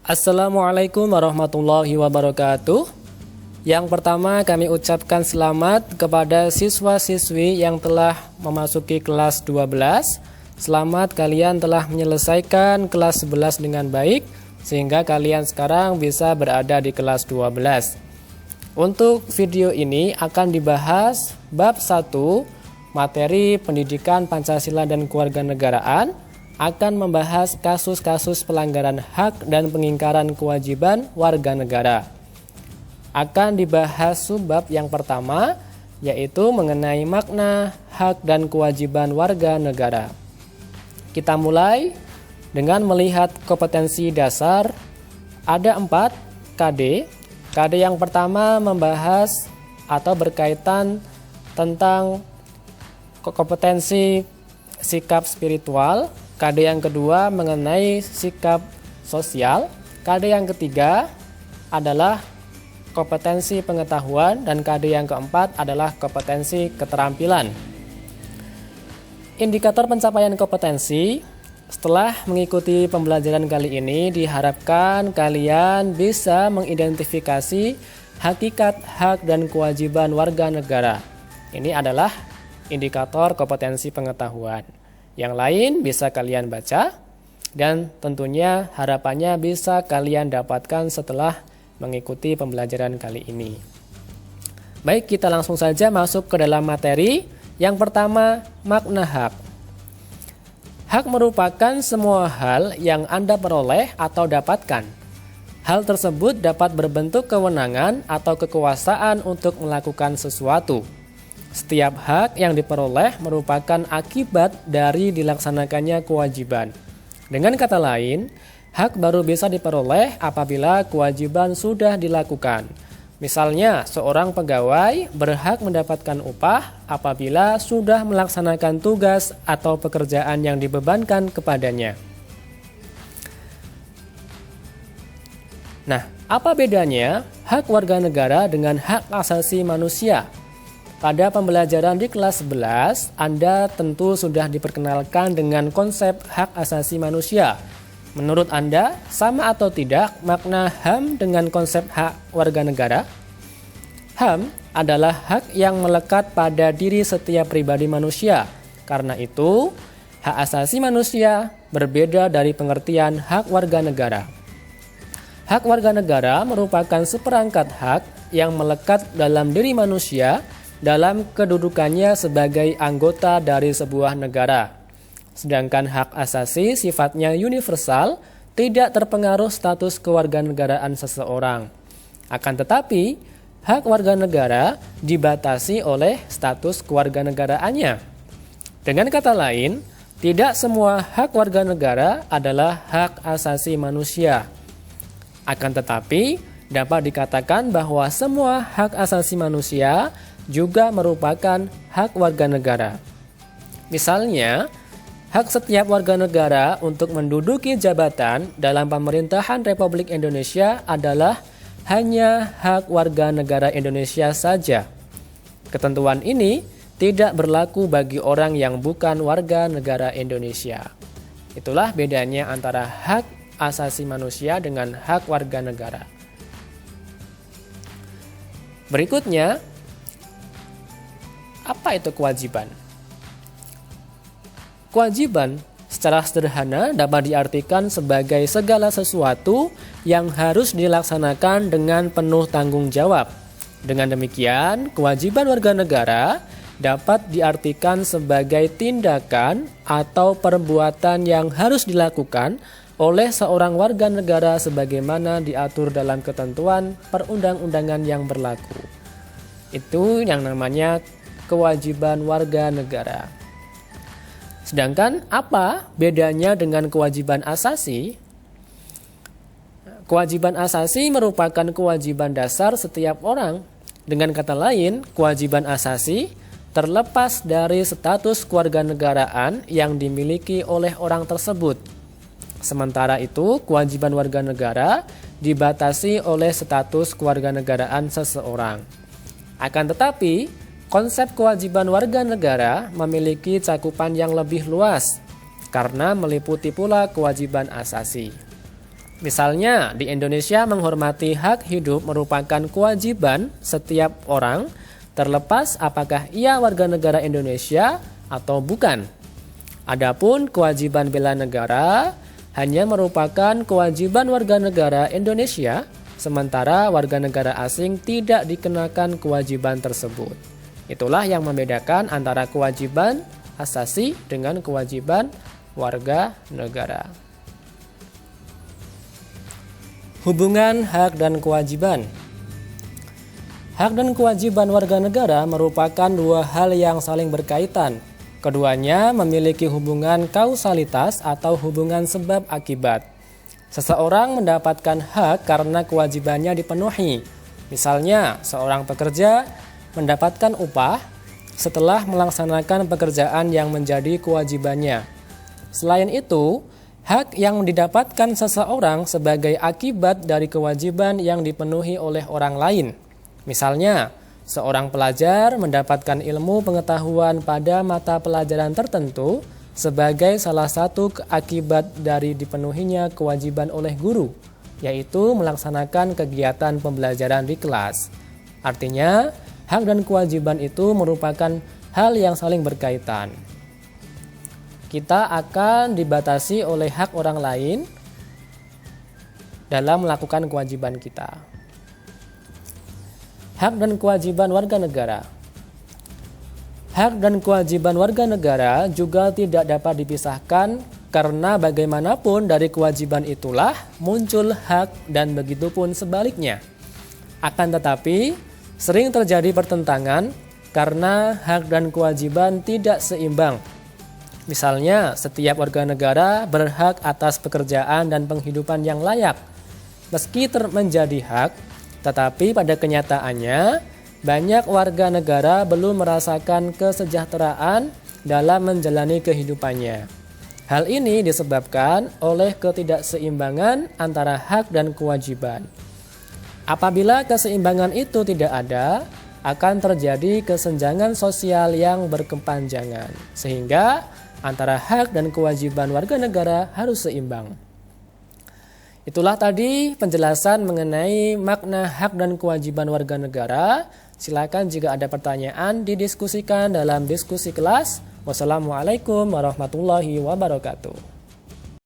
Assalamualaikum warahmatullahi wabarakatuh. Yang pertama kami ucapkan selamat kepada siswa-siswi yang telah memasuki kelas 12. Selamat kalian telah menyelesaikan kelas 11 dengan baik, sehingga kalian sekarang bisa berada di kelas 12. Untuk video ini akan dibahas bab 1, materi pendidikan Pancasila dan kewarganegaraan, akan membahas kasus-kasus pelanggaran hak dan pengingkaran kewajiban warga negara. Akan dibahas subbab yang pertama, yaitu mengenai makna hak dan kewajiban warga negara. Kita mulai dengan melihat kompetensi dasar. Ada 4 KD. KD yang pertama membahas atau berkaitan tentang kompetensi sikap spiritual. KD yang kedua mengenai sikap sosial. KD yang ketiga adalah kompetensi pengetahuan, dan KD yang keempat adalah kompetensi keterampilan. Indikator pencapaian kompetensi. Setelah mengikuti pembelajaran kali ini, diharapkan kalian bisa mengidentifikasi hakikat hak dan kewajiban warga negara. Ini adalah indikator kompetensi pengetahuan. Yang lain bisa kalian baca, dan tentunya harapannya bisa kalian dapatkan setelah mengikuti pembelajaran kali ini. Baik, kita langsung saja masuk ke dalam materi. Yang pertama, makna hak. Hak merupakan semua hal yang Anda peroleh atau dapatkan. Hal tersebut dapat berbentuk kewenangan atau kekuasaan untuk melakukan sesuatu. Setiap hak yang diperoleh merupakan akibat dari dilaksanakannya kewajiban. Dengan kata lain, hak baru bisa diperoleh apabila kewajiban sudah dilakukan. Misalnya, seorang pegawai berhak mendapatkan upah apabila sudah melaksanakan tugas atau pekerjaan yang dibebankan kepadanya. Nah, apa bedanya hak warga negara dengan hak asasi manusia? Pada pembelajaran di kelas 11, Anda tentu sudah diperkenalkan dengan konsep hak asasi manusia. Menurut Anda, sama atau tidak makna HAM dengan konsep hak warga negara? HAM adalah hak yang melekat pada diri setiap pribadi manusia. Karena itu, hak asasi manusia berbeda dari pengertian hak warga negara. Hak warga negara merupakan seperangkat hak yang melekat dalam diri manusia dalam kedudukannya sebagai anggota dari sebuah negara. Sedangkan hak asasi sifatnya universal, tidak terpengaruh status kewarganegaraan seseorang. Akan tetapi, hak warga negara dibatasi oleh status kewarganegaraannya. Dengan kata lain, tidak semua hak warga negara adalah hak asasi manusia. Akan tetapi, dapat dikatakan bahwa semua hak asasi manusia juga merupakan hak warga negara. Misalnya, hak setiap warga negara untuk menduduki jabatan dalam pemerintahan Republik Indonesia adalah hanya hak warga negara Indonesia saja. Ketentuan ini tidak berlaku bagi orang yang bukan warga negara Indonesia. Itulah bedanya antara hak asasi manusia dengan hak warga negara. Berikutnya, apa itu kewajiban? Kewajiban secara sederhana dapat diartikan sebagai segala sesuatu yang harus dilaksanakan dengan penuh tanggung jawab. Dengan demikian, kewajiban warga negara dapat diartikan sebagai tindakan atau perbuatan yang harus dilakukan oleh seorang warga negara sebagaimana diatur dalam ketentuan perundang-undangan yang berlaku. Itu yang namanya kewajiban warga negara. Sedangkan apa bedanya dengan kewajiban asasi? Kewajiban asasi merupakan kewajiban dasar setiap orang. Dengan kata lain, kewajiban asasi terlepas dari status kewarganegaraan yang dimiliki oleh orang tersebut. Sementara itu, kewajiban warga negara dibatasi oleh status kewarganegaraan seseorang. Akan tetapi, konsep kewajiban warga negara memiliki cakupan yang lebih luas karena meliputi pula kewajiban asasi. Misalnya, di Indonesia menghormati hak hidup merupakan kewajiban setiap orang, terlepas apakah ia warga negara Indonesia atau bukan. Adapun kewajiban bela negara hanya merupakan kewajiban warga negara Indonesia, sementara warga negara asing tidak dikenakan kewajiban tersebut. Itulah yang membedakan antara kewajiban asasi dengan kewajiban warga negara. Hubungan hak dan kewajiban. Hak dan kewajiban warga negara merupakan dua hal yang saling berkaitan. Keduanya memiliki hubungan kausalitas atau hubungan sebab akibat. Seseorang mendapatkan hak karena kewajibannya dipenuhi. Misalnya, seorang pekerja mendapatkan upah setelah melaksanakan pekerjaan yang menjadi kewajibannya. Selain itu, hak yang didapatkan seseorang sebagai akibat dari kewajiban yang dipenuhi oleh orang lain. Misalnya, seorang pelajar mendapatkan ilmu pengetahuan pada mata pelajaran tertentu sebagai salah satu akibat dari dipenuhinya kewajiban oleh guru, yaitu melaksanakan kegiatan pembelajaran di kelas. Artinya, hak dan kewajiban itu merupakan hal yang saling berkaitan. Kita akan dibatasi oleh hak orang lain dalam melakukan kewajiban kita. Hak dan kewajiban warga negara. Hak dan kewajiban warga negara juga tidak dapat dipisahkan karena bagaimanapun dari kewajiban itulah muncul hak dan begitupun sebaliknya. Akan tetapi, sering terjadi pertentangan karena hak dan kewajiban tidak seimbang. Misalnya, setiap warga negara berhak atas pekerjaan dan penghidupan yang layak. Meski menjadi hak, tetapi pada kenyataannya, banyak warga negara belum merasakan kesejahteraan dalam menjalani kehidupannya. Hal ini disebabkan oleh ketidakseimbangan antara hak dan kewajiban. Apabila keseimbangan itu tidak ada, akan terjadi kesenjangan sosial yang berkepanjangan, sehingga antara hak dan kewajiban warga negara harus seimbang. Itulah tadi penjelasan mengenai makna hak dan kewajiban warga negara. Silakan jika ada pertanyaan didiskusikan dalam diskusi kelas. Wassalamualaikum warahmatullahi wabarakatuh.